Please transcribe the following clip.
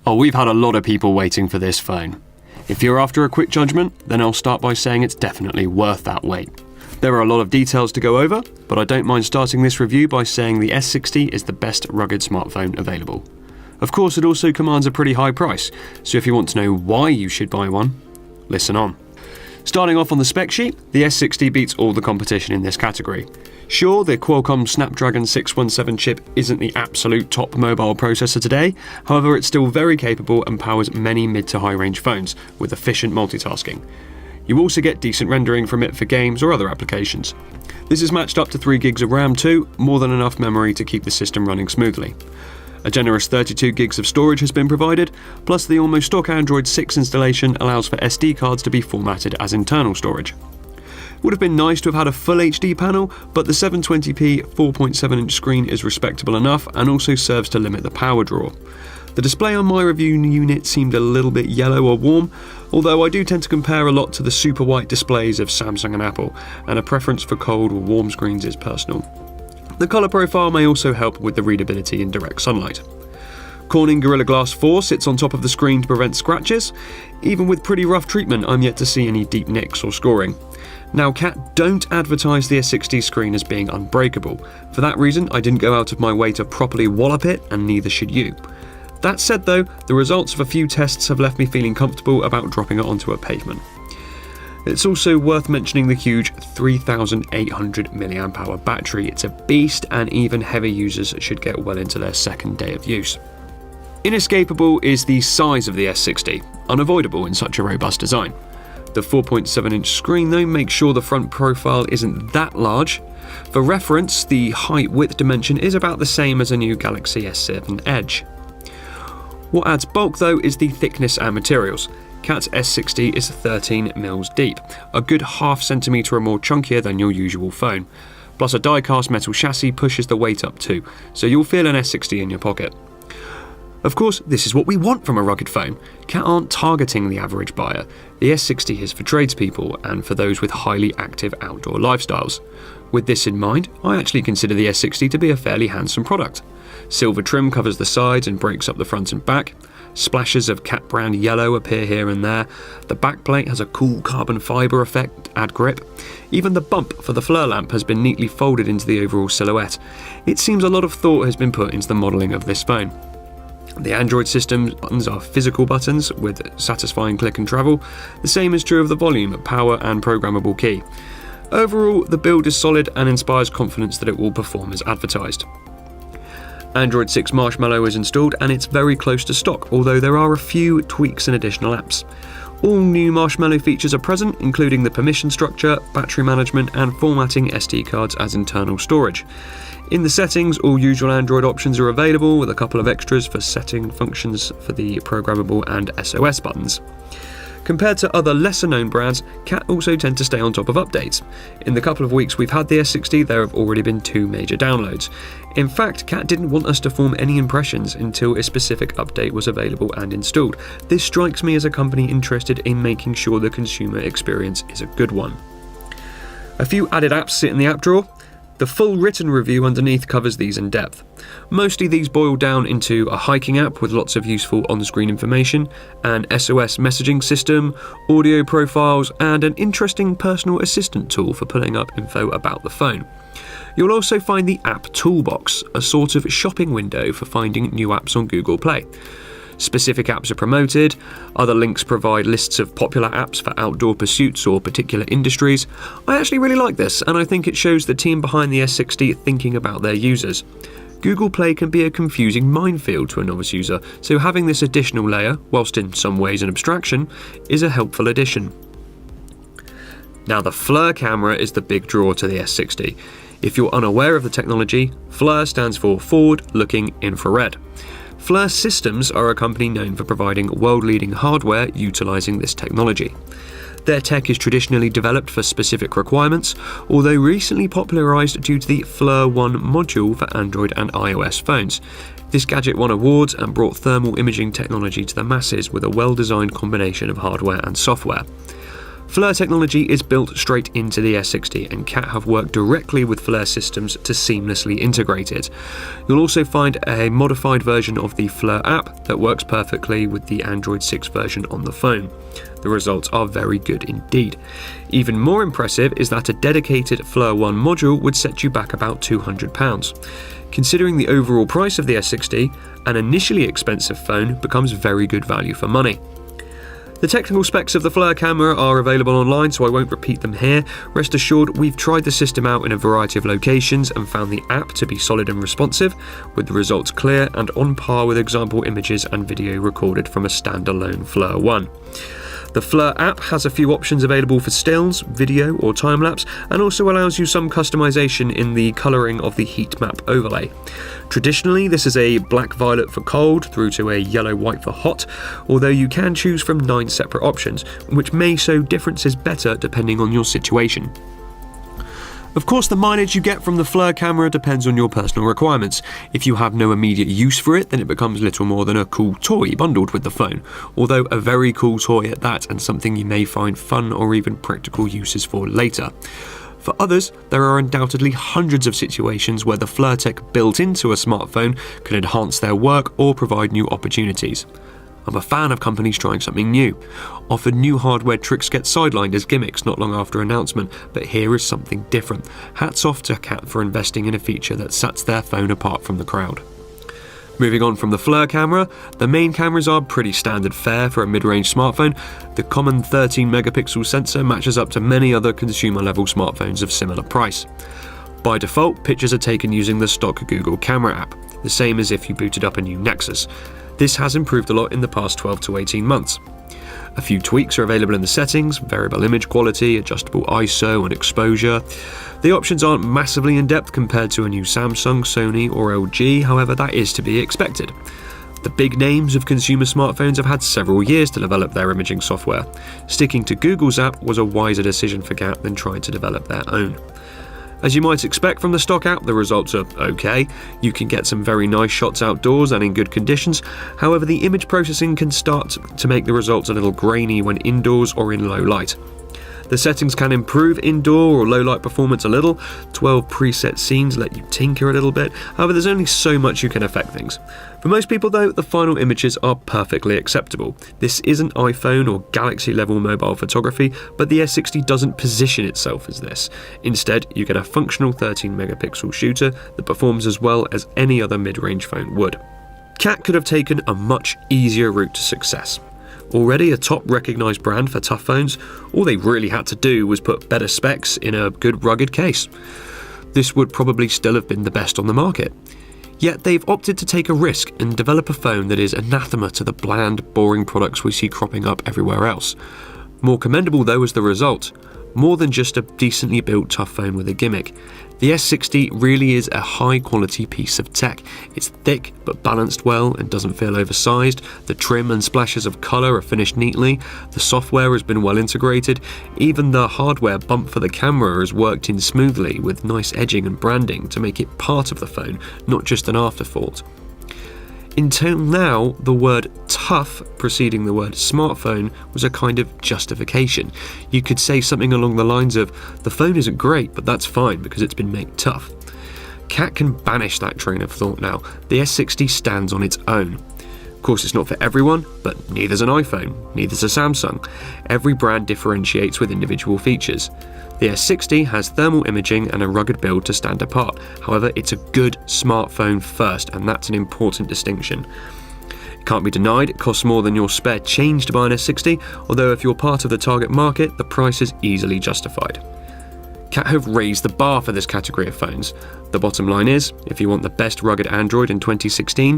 Oh, we've had a lot of people waiting for this phone. If you're after a quick judgment, then I'll start by saying it's definitely worth that wait. There are a lot of details to go over, but I don't mind starting this review by saying the S60 is the best rugged smartphone available. Of course, it also commands a pretty high price, so if you want to know why you should buy one, listen on. Starting off on the spec sheet, the S60 beats all the competition in this category. Sure, the Qualcomm Snapdragon 617 chip isn't the absolute top mobile processor today, however it's still very capable and powers many mid to high range phones with efficient multitasking. You also get decent rendering from it for games or other applications. This is matched up to 3 gigs of RAM too, more than enough memory to keep the system running smoothly. A generous 32 gigs of storage has been provided, plus the almost stock Android 6 installation allows for SD cards to be formatted as internal storage. Would have been nice to have had a full HD panel, but the 720p 4.7-inch screen is respectable enough and also serves to limit the power draw. The display on my review unit seemed a little bit yellow or warm, although I do tend to compare a lot to the super white displays of Samsung and Apple, and a preference for cold or warm screens is personal. The colour profile may also help with the readability in direct sunlight. Corning Gorilla Glass 4 sits on top of the screen to prevent scratches. Even with pretty rough treatment, I'm yet to see any deep nicks or scoring. Now, Cat don't advertise the S60 screen as being unbreakable. For that reason, I didn't go out of my way to properly wallop it, and neither should you. That said though, the results of a few tests have left me feeling comfortable about dropping it onto a pavement. It's also worth mentioning the huge 3,800 mAh battery. It's a beast, and even heavy users should get well into their second day of use. Inescapable is the size of the S60, unavoidable in such a robust design. The 4.7-inch screen though makes sure the front profile isn't that large. For reference, the height-width dimension is about the same as a new Galaxy S7 Edge. What adds bulk though is the thickness and materials. Cat's S60 is 13mm deep, a good ½ centimetre or more chunkier than your usual phone. Plus a die-cast metal chassis pushes the weight up too, so you'll feel an S60 in your pocket. Of course, this is what we want from a rugged phone. Cat aren't targeting the average buyer. The S60 is for tradespeople and for those with highly active outdoor lifestyles. With this in mind, I actually consider the S60 to be a fairly handsome product. Silver trim covers the sides and breaks up the front and back. Splashes of cat brand yellow appear here and there. The backplate has a cool carbon fibre effect to add grip. Even the bump for the flare lamp has been neatly folded into the overall silhouette. It seems a lot of thought has been put into the modelling of this phone. The Android system buttons are physical buttons with satisfying click and travel. The same is true of the volume, power and programmable key. Overall, the build is solid and inspires confidence that it will perform as advertised. Android 6 Marshmallow is installed and it's very close to stock, although there are a few tweaks and additional apps. All new Marshmallow features are present, including the permission structure, battery management and formatting SD cards as internal storage. In the settings, all usual Android options are available, with a couple of extras for setting functions for the programmable and SOS buttons. Compared to other lesser-known brands, Cat also tend to stay on top of updates. In the couple of weeks we've had the S60, there have already been 2 major downloads. In fact, Cat didn't want us to form any impressions until a specific update was available and installed. This strikes me as a company interested in making sure the consumer experience is a good one. A few added apps sit in the app drawer. The full written review underneath covers these in depth. Mostly these boil down into a hiking app with lots of useful on-screen information, an SOS messaging system, audio profiles, and an interesting personal assistant tool for pulling up info about the phone. You'll also find the App Toolbox, a sort of shopping window for finding new apps on Google Play. Specific apps are promoted, other links provide lists of popular apps for outdoor pursuits or particular industries. I actually really like this, and I think it shows the team behind the S60 thinking about their users. Google Play can be a confusing minefield to a novice user, so having this additional layer, whilst in some ways an abstraction, is a helpful addition. Now the FLIR camera is the big draw to the S60. If you're unaware of the technology, FLIR stands for Forward Looking Infrared. FLIR Systems are a company known for providing world-leading hardware utilising this technology. Their tech is traditionally developed for specific requirements, although recently popularised due to the FLIR One module for Android and iOS phones. This gadget won awards and brought thermal imaging technology to the masses with a well-designed combination of hardware and software. FLIR technology is built straight into the S60, and Cat have worked directly with FLIR systems to seamlessly integrate it. You'll also find a modified version of the FLIR app that works perfectly with the Android 6 version on the phone. The results are very good indeed. Even more impressive is that a dedicated FLIR One module would set you back about £200. Considering the overall price of the S60, an initially expensive phone becomes very good value for money. The technical specs of the FLIR camera are available online, so I won't repeat them here. Rest assured, we've tried the system out in a variety of locations and found the app to be solid and responsive, with the results clear and on par with example images and video recorded from a standalone FLIR One. The FLIR app has a few options available for stills, video or time-lapse, and also allows you some customization in the colouring of the heat map overlay. Traditionally, this is a black-violet for cold through to a yellow-white for hot, although you can choose from 9 separate options, which may show differences better depending on your situation. Of course, the mileage you get from the FLIR camera depends on your personal requirements. If you have no immediate use for it, then it becomes little more than a cool toy bundled with the phone, although a very cool toy at that, and something you may find fun or even practical uses for later. For others, there are undoubtedly hundreds of situations where the FLIR tech built into a smartphone can enhance their work or provide new opportunities. I'm a fan of companies trying something new. Often new hardware tricks get sidelined as gimmicks not long after announcement, but here is something different. Hats off to Cat for investing in a feature that sets their phone apart from the crowd. Moving on from the FLIR camera, the main cameras are pretty standard fare for a mid-range smartphone. The common 13 megapixel sensor matches up to many other consumer-level smartphones of similar price. By default, pictures are taken using the stock Google camera app, the same as if you booted up a new Nexus. This has improved a lot in the past 12 to 18 months. A few tweaks are available in the settings: variable image quality, adjustable ISO and exposure. The options aren't massively in-depth compared to a new Samsung, Sony or LG, however that is to be expected. The big names of consumer smartphones have had several years to develop their imaging software. Sticking to Google's app was a wiser decision for Cat than trying to develop their own. As you might expect from the stock app, the results are okay. You can get some very nice shots outdoors and in good conditions. However, the image processing can start to make the results a little grainy when indoors or in low light. The settings can improve indoor or low light performance a little. 12 preset scenes let you tinker a little bit. However, there's only so much you can affect things. For most people though, the final images are perfectly acceptable. This isn't iPhone or Galaxy level mobile photography, but the S60 doesn't position itself as this. Instead, you get a functional 13 megapixel shooter that performs as well as any other mid-range phone would. Cat could have taken a much easier route to success. Already a top recognised brand for tough phones, all they really had to do was put better specs in a good rugged case. This would probably still have been the best on the market. Yet they've opted to take a risk and develop a phone that is anathema to the bland, boring products we see cropping up everywhere else. More commendable though was the result. More than just a decently built tough phone with a gimmick. The S60 really is a high quality piece of tech. It's thick but balanced well and doesn't feel oversized. The trim and splashes of colour are finished neatly. The software has been well integrated. Even the hardware bump for the camera has worked in smoothly with nice edging and branding to make it part of the phone, not just an afterthought. Until now, the word tough preceding the word smartphone was a kind of justification. You could say something along the lines of, the phone isn't great, but that's fine because it's been made tough. Cat can banish that train of thought now. The S60 stands on its own. Of course, it's not for everyone, but neither's an iPhone, neither's a Samsung. Every brand differentiates with individual features. The S60 has thermal imaging and a rugged build to stand apart. However, it's a good smartphone first, and that's an important distinction. It can't be denied it costs more than your spare change to buy an S60, although if you're part of the target market, the price is easily justified. Cat have raised the bar for this category of phones. The bottom line is, if you want the best rugged Android in 2016,